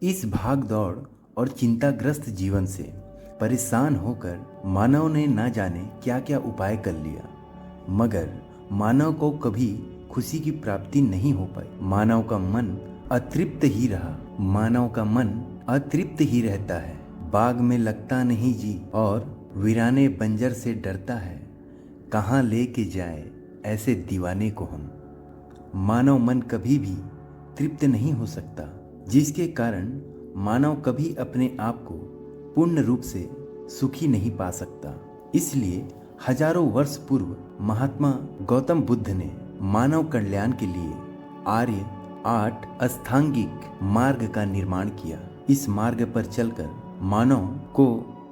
इस भाग दौड़ और चिंताग्रस्त जीवन से परेशान होकर मानव ने न जाने क्या क्या उपाय कर लिया, मगर मानव को कभी खुशी की प्राप्ति नहीं हो पाई। मानव का मन अतृप्त ही रहा। मानव का मन अतृप्त ही रहता है। बाग में लगता नहीं जी और वीराने बंजर से डरता है। कहाँ लेके जाए ऐसे दीवाने को हम। मानव मन कभी भी तृप्त नहीं हो सकता, जिसके कारण मानव कभी अपने आप को पूर्ण रूप से सुखी नहीं पा सकता। इसलिए हजारों वर्ष पूर्व महात्मा गौतम बुद्ध ने मानव कल्याण के लिए आर्य 8 अष्टांगिक मार्ग का निर्माण किया। इस मार्ग पर चलकर मानव को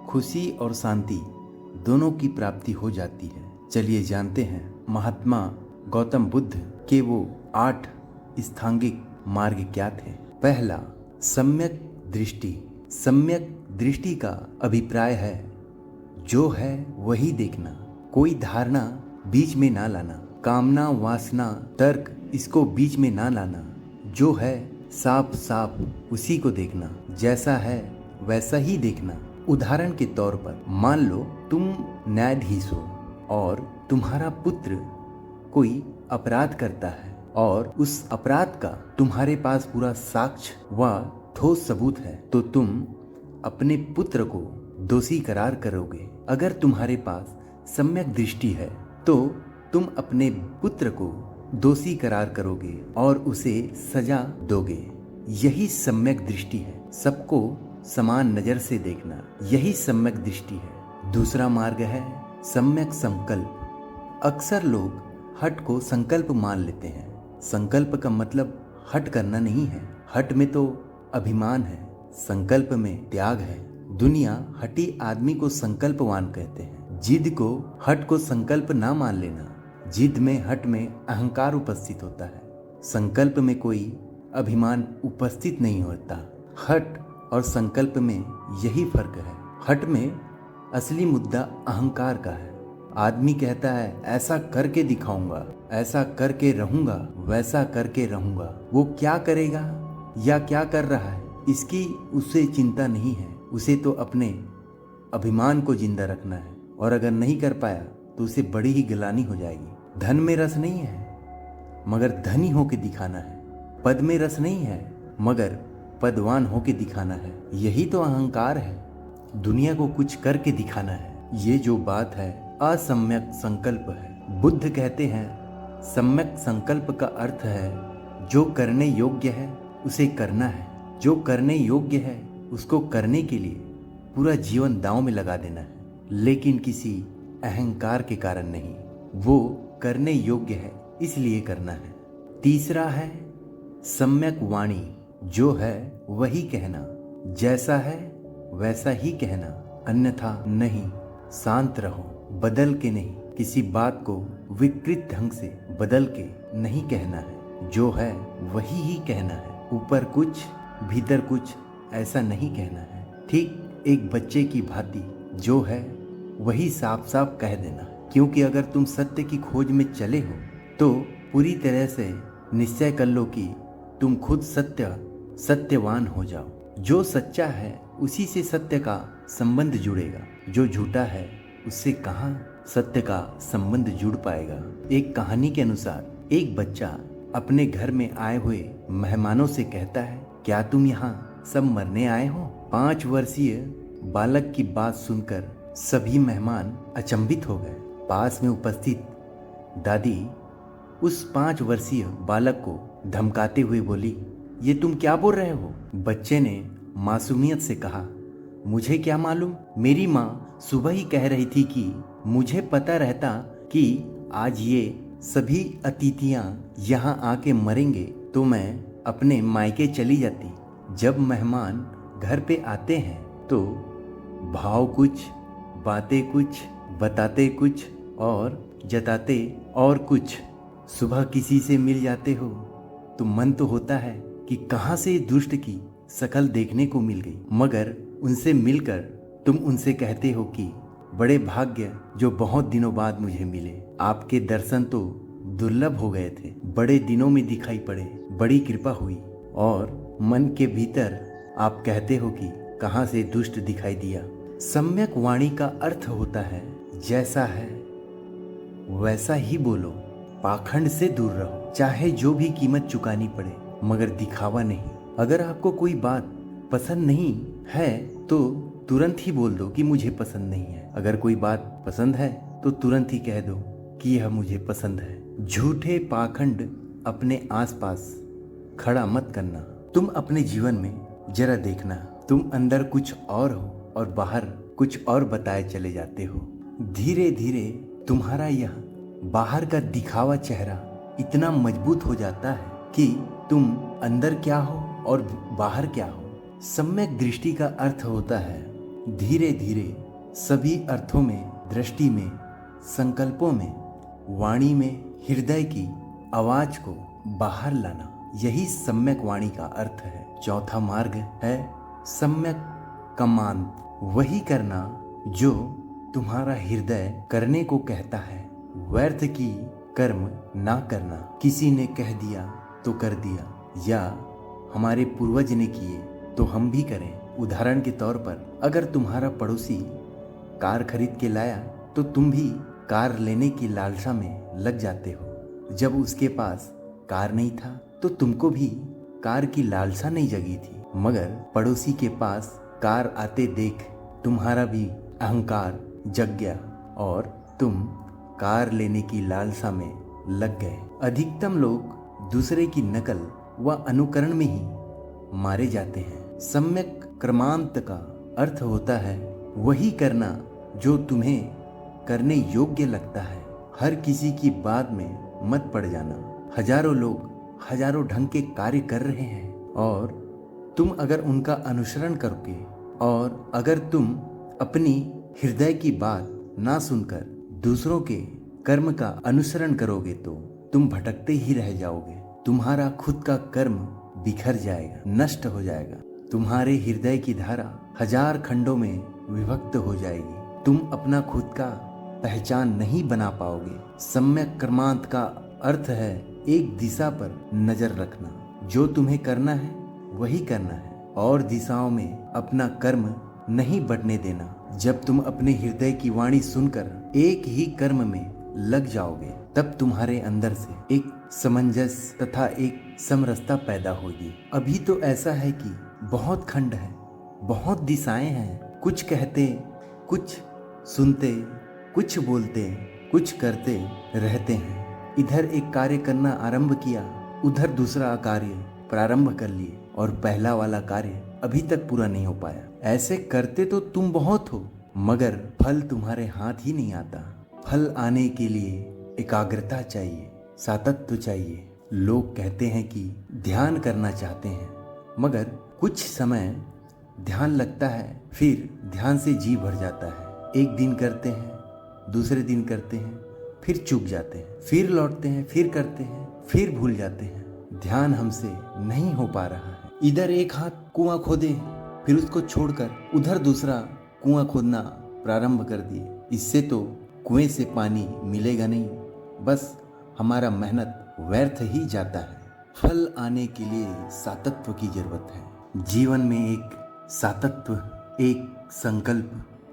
खुशी और शांति दोनों की प्राप्ति हो जाती है। चलिए जानते हैं महात्मा गौतम बुद्ध के वो 8 अष्टांगिक मार्ग क्या थे। पहला, सम्यक दृष्टि। सम्यक दृष्टि का अभिप्राय है जो है वही देखना, कोई धारणा बीच में ना लाना, कामना वासना तर्क इसको बीच में ना लाना। जो है साफ साफ उसी को देखना, जैसा है वैसा ही देखना। उदाहरण के तौर पर मान लो तुम न्यायाधीश हो और तुम्हारा पुत्र कोई अपराध करता है और उस अपराध का तुम्हारे पास पूरा साक्ष्य व ठोस सबूत है, तो तुम अपने पुत्र को दोषी करार करोगे। अगर तुम्हारे पास सम्यक दृष्टि है तो तुम अपने पुत्र को दोषी करार करोगे और उसे सजा दोगे। यही सम्यक दृष्टि है, सबको समान नजर से देखना, यही सम्यक दृष्टि है। दूसरा मार्ग है सम्यक संकल्प। अक्सर लोग हठ को संकल्प मान लेते हैं। संकल्प का मतलब हठ करना नहीं है। हठ में तो अभिमान है, संकल्प में त्याग है। दुनिया हठी आदमी को संकल्पवान कहते हैं। जिद को हठ को संकल्प ना मान लेना। जिद में हठ में अहंकार उपस्थित होता है, संकल्प में कोई अभिमान उपस्थित नहीं होता। हठ और संकल्प में यही फर्क है। हठ में असली मुद्दा अहंकार का है। आदमी कहता है ऐसा करके दिखाऊंगा, ऐसा करके रहूंगा, वैसा करके रहूंगा। वो क्या करेगा या क्या कर रहा है इसकी उसे चिंता नहीं है। उसे तो अपने अभिमान को जिंदा रखना है और अगर नहीं कर पाया तो उसे बड़ी ही गिलानी हो जाएगी। धन में रस नहीं है मगर धनी होके दिखाना है। पद में रस नहीं है मगर पदवान होके दिखाना है। यही तो अहंकार है, दुनिया को कुछ करके दिखाना है। ये जो बात है असम्यक संकल्प है। बुद्ध कहते हैं सम्यक संकल्प का अर्थ है जो करने योग्य है उसे करना है। जो करने योग्य है उसको करने के लिए पूरा जीवन दांव में लगा देना है, लेकिन किसी अहंकार के कारण नहीं। वो करने योग्य है इसलिए करना है। तीसरा है सम्यक वाणी। जो है वही कहना, जैसा है वैसा ही कहना, अन्यथा नहीं। शांत रहो, बदल के नहीं। किसी बात को विकृत ढंग से बदल के नहीं कहना है। जो है वही ही कहना है, ऊपर कुछ भीतर कुछ ऐसा नहीं कहना है। ठीक एक बच्चे की भांति जो है वही साफ साफ कह देना। क्योंकि अगर तुम सत्य की खोज में चले हो तो पूरी तरह से निश्चय कर लो कि तुम खुद सत्यवान हो जाओ। जो सच्चा है उसी से सत्य का संबंध जुड़ेगा। जो झूठा है उससे कहाँ सत्य का संबंध जुड़ पाएगा। एक कहानी के अनुसार एक बच्चा अपने घर में आए हुए मेहमानों से कहता है, क्या तुम यहाँ सब मरने आए हो? 5 वर्षीय बालक की बात सुनकर सभी मेहमान अचंभित हो गए। पास में उपस्थित दादी उस 5 वर्षीय बालक को धमकाते हुए बोली, ये तुम क्या बोल रहे हो? बच्चे ने मासूमियत से कहा, मुझे क्या मालूम, मेरी माँ सुबह ही कह रही थी कि मुझे पता रहता कि आज ये सभी अतिथियाँ यहाँ आके मरेंगे तो मैं अपने मायके चली जाती। जब मेहमान घर पे आते हैं तो भाव कुछ, बातें कुछ, बताते कुछ और जताते और कुछ। सुबह किसी से मिल जाते हो तो मन तो होता है कि कहाँ से दुष्ट की शकल देखने को मिल गई, मगर उनसे मिलकर तुम उनसे कहते हो कि बड़े भाग्य जो बहुत दिनों बाद मुझे मिले। आपके दर्शन तो दुर्लभ हो गए थे, बड़े दिनों में दिखाई पड़े, बड़ी कृपा हुई। और मन के भीतर आप कहते हो कि कहाँ से दुष्ट दिखाई दिया। सम्यक वाणी का अर्थ होता है जैसा है वैसा ही बोलो, पाखंड से दूर रहो, चाहे जो भी कीमत चुकानी पड़े, मगर दिखावा नहीं। अगर आपको कोई बात पसंद नहीं है तो तुरंत ही बोल दो कि मुझे पसंद नहीं है। अगर कोई बात पसंद है तो तुरंत ही कह दो कि यह मुझे पसंद है। झूठे पाखंड अपने आसपास खड़ा मत करना। तुम अपने जीवन में जरा देखना, तुम अंदर कुछ और हो और बाहर कुछ और बताए चले जाते हो। धीरे धीरे तुम्हारा यह बाहर का दिखावा चेहरा इतना मजबूत हो जाता है कि तुम अंदर क्या हो और बाहर क्या हो। सम्यक दृष्टि का अर्थ होता है धीरे धीरे सभी अर्थों में, दृष्टि में, संकल्पों में, वाणी में हृदय की आवाज को बाहर लाना। यही सम्यक वाणी का अर्थ है। चौथा मार्ग है सम्यक कमांत, वही करना जो तुम्हारा हृदय करने को कहता है। व्यर्थ की कर्म ना करना। किसी ने कह दिया तो कर दिया, या हमारे पूर्वज ने किए तो हम भी करें। उदाहरण के तौर पर अगर तुम्हारा पड़ोसी कार खरीद के लाया तो तुम भी कार लेने की लालसा में लग जाते हो। जब उसके पास कार नहीं था तो तुमको भी कार की लालसा नहीं जगी थी, मगर पड़ोसी के पास कार आते देख तुम्हारा भी अहंकार जग गया और तुम कार लेने की लालसा में लग गए। अधिकतम लोग दूसरे की नकल व अनुकरण में ही मारे जाते हैं। सम्यक क्रमांत का अर्थ होता है वही करना जो तुम्हें करने योग्य लगता है। हर किसी की बात में मत पड़ जाना। हजारों लोग हजारों ढंग के कार्य कर रहे हैं और तुम अगर उनका अनुसरण करोगे और अगर तुम अपनी हृदय की बात ना सुनकर दूसरों के कर्म का अनुसरण करोगे तो तुम भटकते ही रह जाओगे। तुम्हारा खुद का कर्म बिखर जाएगा, नष्ट हो जाएगा। तुम्हारे हृदय की धारा हजार खंडों में विभक्त हो जाएगी। तुम अपना खुद का पहचान नहीं बना पाओगे। सम्यक क्रमांत का अर्थ है एक दिशा पर नजर रखना। जो तुम्हें करना है वही करना है और दिशाओं में अपना कर्म नहीं बढ़ने देना। जब तुम अपने हृदय की वाणी सुनकर एक ही कर्म में लग जाओगे तब तुम्हारे अंदर से एक सामंजस्य तथा एक समरसता पैदा होगी। अभी तो ऐसा है कि बहुत खंड है, बहुत दिशाएं हैं। कुछ कहते, कुछ सुनते, कुछ बोलते, कुछ करते रहते हैं। इधर एक कार्य करना आरंभ किया, उधर दूसरा कार्य प्रारंभ कर लिए और पहला वाला कार्य अभी तक पूरा नहीं हो पाया। ऐसे करते तो तुम बहुत हो, मगर फल तुम्हारे हाथ ही नहीं आता। फल आने के लिए एकाग्रता चाहिए, सातत्य चाहिए। लोग कहते हैं कि ध्यान करना चाहते हैं, मगर कुछ समय ध्यान लगता है, फिर ध्यान से जी भर जाता है। एक दिन करते हैं, दूसरे दिन करते हैं, फिर चूक जाते हैं, फिर लौटते हैं, फिर करते हैं, फिर भूल जाते हैं। ध्यान हमसे नहीं हो पा रहा है। इधर एक हाथ कुआं खोदे, फिर उसको छोड़कर उधर दूसरा कुआं खोदना प्रारंभ कर दिए। इससे तो कुएं से पानी मिलेगा नहीं, बस हमारा मेहनत व्यर्थ ही जाता है। फल आने के लिए सातत्य की जरूरत है। जीवन में एक सातत्य, एक संकल्प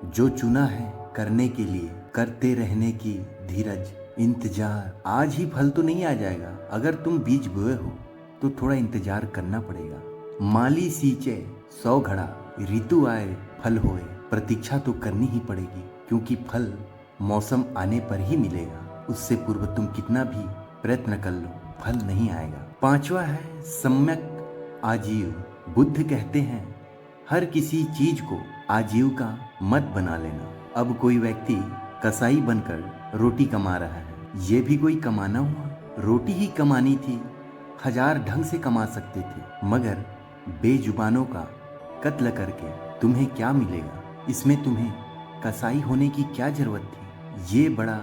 जो चुना है करने के लिए, करते रहने की धीरज, इंतजार। आज ही फल तो नहीं आ जाएगा। अगर तुम बीज बोए हो तो थोड़ा इंतजार करना पड़ेगा। माली सींचे 100 घड़ा, ऋतु आए फल होए। प्रतीक्षा तो करनी ही पड़ेगी, क्योंकि फल मौसम आने पर ही मिलेगा। उससे पूर्व तुम कितना भी प्रयत्न कर लो, फल नहीं आएगा। पांचवा है सम्यक आजीव। बुद्ध कहते हैं हर किसी चीज को आजीविका मत बना लेना। अब कोई व्यक्ति कसाई बनकर रोटी कमा रहा है, ये भी कोई कमाना हुआ? रोटी ही कमानी थी, हजार ढंग से कमा सकते थे, मगर बेजुबानों का कत्ल करके तुम्हें क्या मिलेगा? इसमें तुम्हें कसाई होने की क्या जरूरत थी? ये बड़ा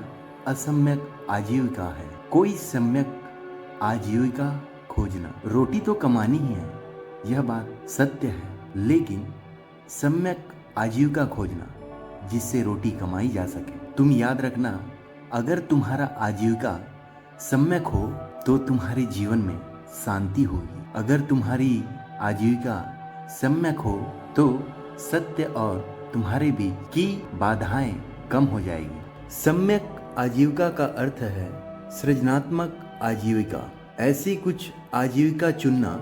असम्यक आजीविका है। कोई सम्यक आजीविका खोजना। रोटी तो कमानी ही है, यह बात सत्य है, लेकिन सम्यक आजीविका खोजना जिससे रोटी कमाई जा सके। तुम याद रखना, अगर तुम्हारा आजीविका सम्यक हो तो तुम्हारे जीवन में शांति होगी। अगर तुम्हारी आजीविका सम्यक हो तो सत्य और तुम्हारे बीच की बाधाएं कम हो जाएगी। सम्यक आजीविका का अर्थ है सृजनात्मक आजीविका। ऐसी कुछ आजीविका चुनना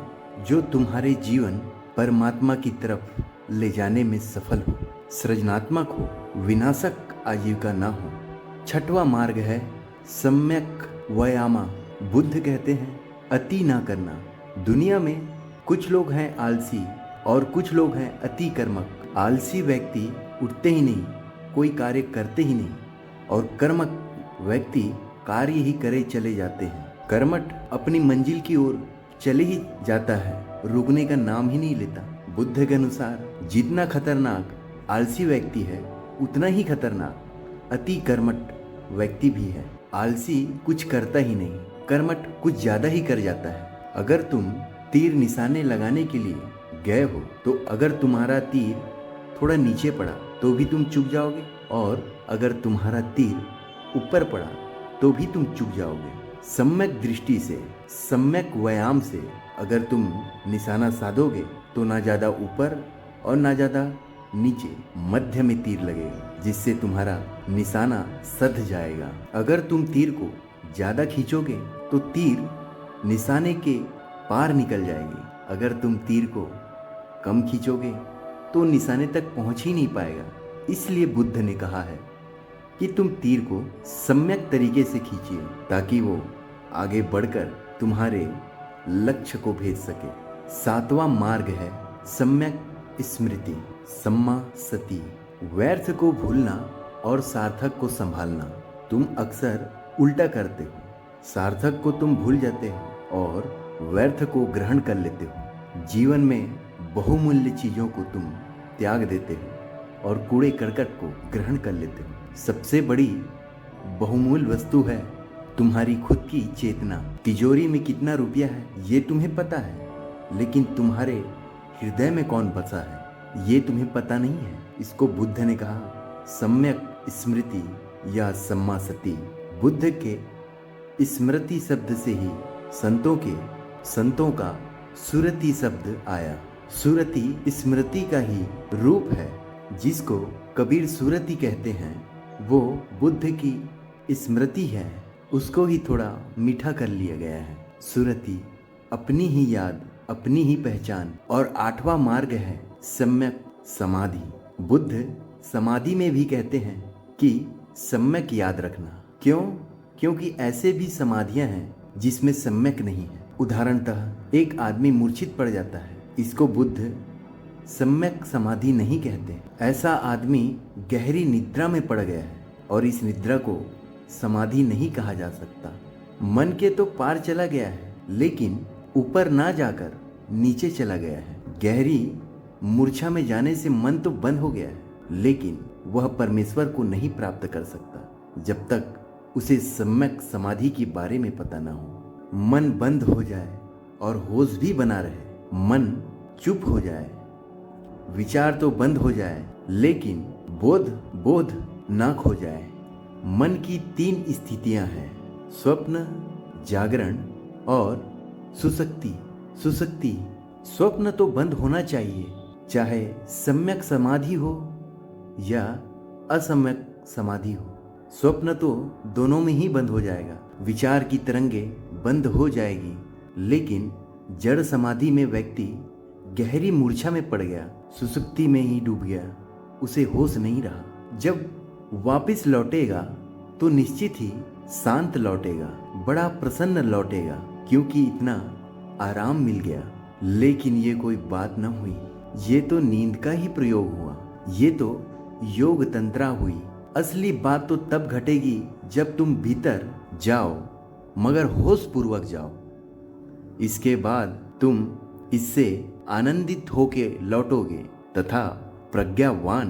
जो तुम्हारे जीवन परमात्मा की तरफ ले जाने में सफल हो, सृजनात्मक हो, विनाशक आजीविका ना हो। छठवां मार्ग है सम्यक व्यायामा। बुद्ध कहते हैं अति ना करना। दुनिया में कुछ लोग हैं आलसी और कुछ लोग हैं अति कर्मक। आलसी व्यक्ति उठते ही नहीं, कोई कार्य करते ही नहीं, और कर्मक व्यक्ति कार्य ही करे चले जाते हैं। कर्मठ अपनी मंजिल की ओर चले ही जाता है, रुकने का नाम ही नहीं लेता। बुद्ध के अनुसार जितना खतरनाक आलसी व्यक्ति है उतना ही खतरनाक अति कर्मठ व्यक्ति भी है। आलसी कुछ करता ही नहीं, कर्मठ कुछ ज्यादा ही कर जाता है। अगर तुम तीर निशाने लगाने के लिए गए हो तो अगर तुम्हारा तीर थोड़ा नीचे पड़ा तो भी तुम चूक जाओगे, और अगर तुम्हारा तीर ऊपर पड़ा तो भी तुम चूक जाओगे। सम्यक दृष्टि से, सम्यक व्यायाम से अगर तुम निशाना साधोगे तो ना ज्यादा ऊपर और ना ज्यादा नीचे, मध्य में तीर लगेगा, जिससे तुम्हारा निशाना सध जाएगा। अगर तुम तीर को ज्यादा खींचोगे तो तीर निशाने के पार निकल जाएगी। अगर तुम तीर को कम खींचोगे तो निशाने तक पहुंच ही नहीं पाएगा। इसलिए बुद्ध ने कहा है कि तुम तीर को सम्यक तरीके से खींचिए ताकि वो आगे बढ़कर तुम्हारे लक्ष्य को भेज सके। सातवां मार्ग है सम्यक स्मृति, सम्मा सती। व्यर्थ को भूलना और सार्थक को संभालना। तुम अक्सर उल्टा करते हो, सार्थक को तुम भूल जाते हो और व्यर्थ को ग्रहण कर लेते हो। जीवन में बहुमूल्य चीजों को तुम त्याग देते हो और कूड़े करकट को ग्रहण कर लेते हो। सबसे बड़ी बहुमूल्य वस्तु है तुम्हारी खुद की चेतना। तिजोरी में कितना रुपया है ये तुम्हें पता है, लेकिन तुम्हारे हृदय में कौन बसा है ये तुम्हें पता नहीं है। इसको बुद्ध ने कहा सम्यक स्मृति या सम्मा सती। बुद्ध के स्मृति शब्द से ही संतों का सुरति शब्द आया। सुरति स्मृति का ही रूप है, जिसको कबीर सुरति कहते हैं। वो बुद्ध की स्मृति है, उसको ही थोड़ा मीठा कर लिया गया है। सुरति अपनी ही याद, अपनी ही पहचान। और आठवां मार्ग है सम्यक समाधि। बुद्ध समाधि में भी कहते हैं कि सम्यक याद रखना। क्यों? क्योंकि ऐसे भी समाधियां हैं जिसमें सम्यक नहीं है। उदाहरणतः एक आदमी मूर्छित पड़ जाता है, इसको बुद्ध सम्यक समाधि नहीं कहते। ऐसा आदमी गहरी निद्रा में पड़ गया है और इस निद्रा को समाधि नहीं कहा जा सकता। मन के तो पार चला गया है, लेकिन ऊपर ना जाकर नीचे चला गया है। गहरी मूर्छा में जाने से मन तो बंद हो गया है, लेकिन वह परमेश्वर को नहीं प्राप्त कर सकता जब तक उसे सम्यक समाधि के बारे में पता ना हो। मन बंद हो जाए और होश भी बना रहे, मन चुप हो जाए, विचार तो बंद हो जाए, लेकिन बोध ना खो जाए। मन की 3 स्थितियां हैं, स्वप्न, जागरण और सुसुप्ति। स्वप्न तो बंद होना चाहिए, चाहे सम्यक समाधि हो या असम्यक समाधि हो। स्वप्न तो दोनों में ही बंद हो जाएगा। विचार की तरंगे बंद हो जाएगी, लेकिन जड़ समाधि में व्यक्ति गहरी मूर्छा में पड़ गया, सुसुप्ति में ही डूब गया, उसे होश नहीं रहा। जब वापस लौटेगा तो निश्चित ही शांत लौटेगा, बड़ा प्रसन्न लौटेगा, क्योंकि इतना आराम मिल गया। लेकिन ये कोई बात न हुई, ये तो नींद का ही प्रयोग हुआ, ये तो योग तंत्रा हुई। असली बात तो तब घटेगी जब तुम भीतर जाओ, मगर होश पूर्वक जाओ। इसके बाद तुम इससे आनंदित होके लौटोगे तथा प्रज्ञावान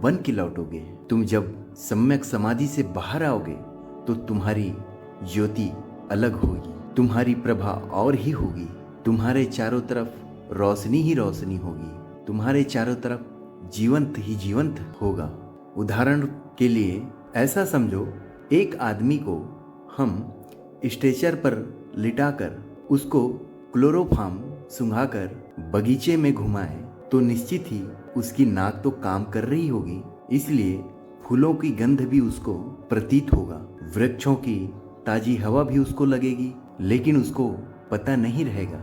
बन के लौटोगे। तुम जब सम्यक समाधि से बाहर आओगे तो तुम्हारी ज्योति अलग होगी, तुम्हारी प्रभा और ही होगी। तुम्हारे चारों तरफ रोशनी ही रोशनी होगी, तुम्हारे चारों तरफ जीवंत ही जीवंत होगा। उदाहरण के लिए ऐसा समझो, एक आदमी को हम स्ट्रेचर पर लिटाकर उसको क्लोरोफॉर्म सुंघाकर बगीचे में घुमाए तो निश्चित ही उसकी नाक तो काम कर रही होगी, इसलिए फूलों की गंध भी उसको प्रतीत होगा, वृक्षों की ताजी हवा भी उसको लगेगी, लेकिन उसको पता नहीं रहेगा।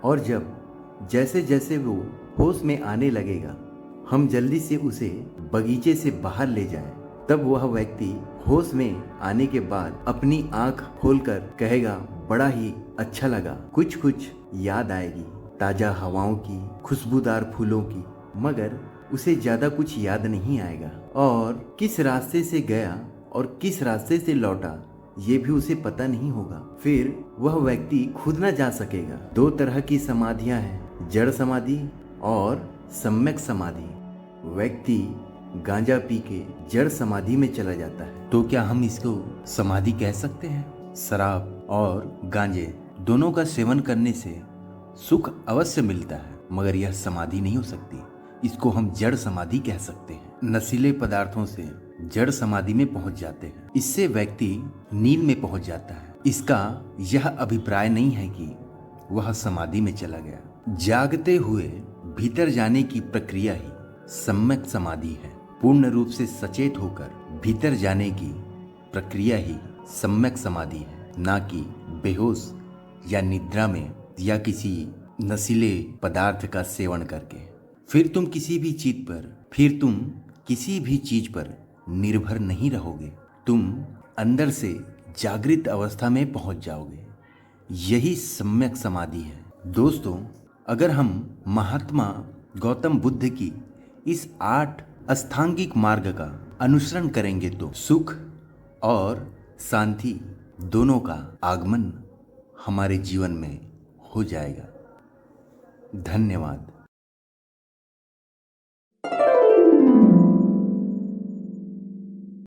और जब जैसे जैसे वो होश में आने लगेगा, हम जल्दी से उसे बगीचे से बाहर ले जाएं, तब वह व्यक्ति होश में आने के बाद अपनी आंख खोलकर कहेगा, बड़ा ही अच्छा लगा, कुछ कुछ याद आएगी, ताजा हवाओं की, खुशबूदार फूलों की, मगर उसे ज्यादा कुछ याद नहीं आएगा। और किस रास्ते से गया और किस रास्ते से लौटा ये भी उसे पता नहीं होगा। फिर वह व्यक्ति खुद न जा सकेगा। 2 तरह की समाधियां हैं, जड़ समाधि और सम्यक समाधि। व्यक्ति गांजा पी के जड़ समाधि में चला जाता है, तो क्या हम इसको समाधि कह सकते हैं? शराब और गांजे दोनों का सेवन करने से सुख अवश्य मिलता है, मगर यह समाधि नहीं हो सकती। इसको हम जड़ समाधि कह सकते हैं। नशीले पदार्थों से जड़ समाधि में पहुंच जाते हैं, इससे व्यक्ति नींद में पहुंच जाता है। इसका यह अभिप्राय नहीं है कि वह समाधि में चला गया। जागते हुए भीतर जाने की प्रक्रिया ही सम्यक समाधि है। पूर्ण रूप से सचेत होकर भीतर जाने की प्रक्रिया ही सम्यक समाधि है, ना कि बेहोश या निद्रा में या किसी नशीले पदार्थ का सेवन करके। फिर तुम किसी भी चीज पर निर्भर नहीं रहोगे, तुम अंदर से जागृत अवस्था में पहुंच जाओगे। यही सम्यक समाधि है। दोस्तों, अगर हम महात्मा गौतम बुद्ध की इस 8 अष्टांगिक मार्ग का अनुसरण करेंगे तो सुख और शांति दोनों का आगमन हमारे जीवन में हो जाएगा। धन्यवाद।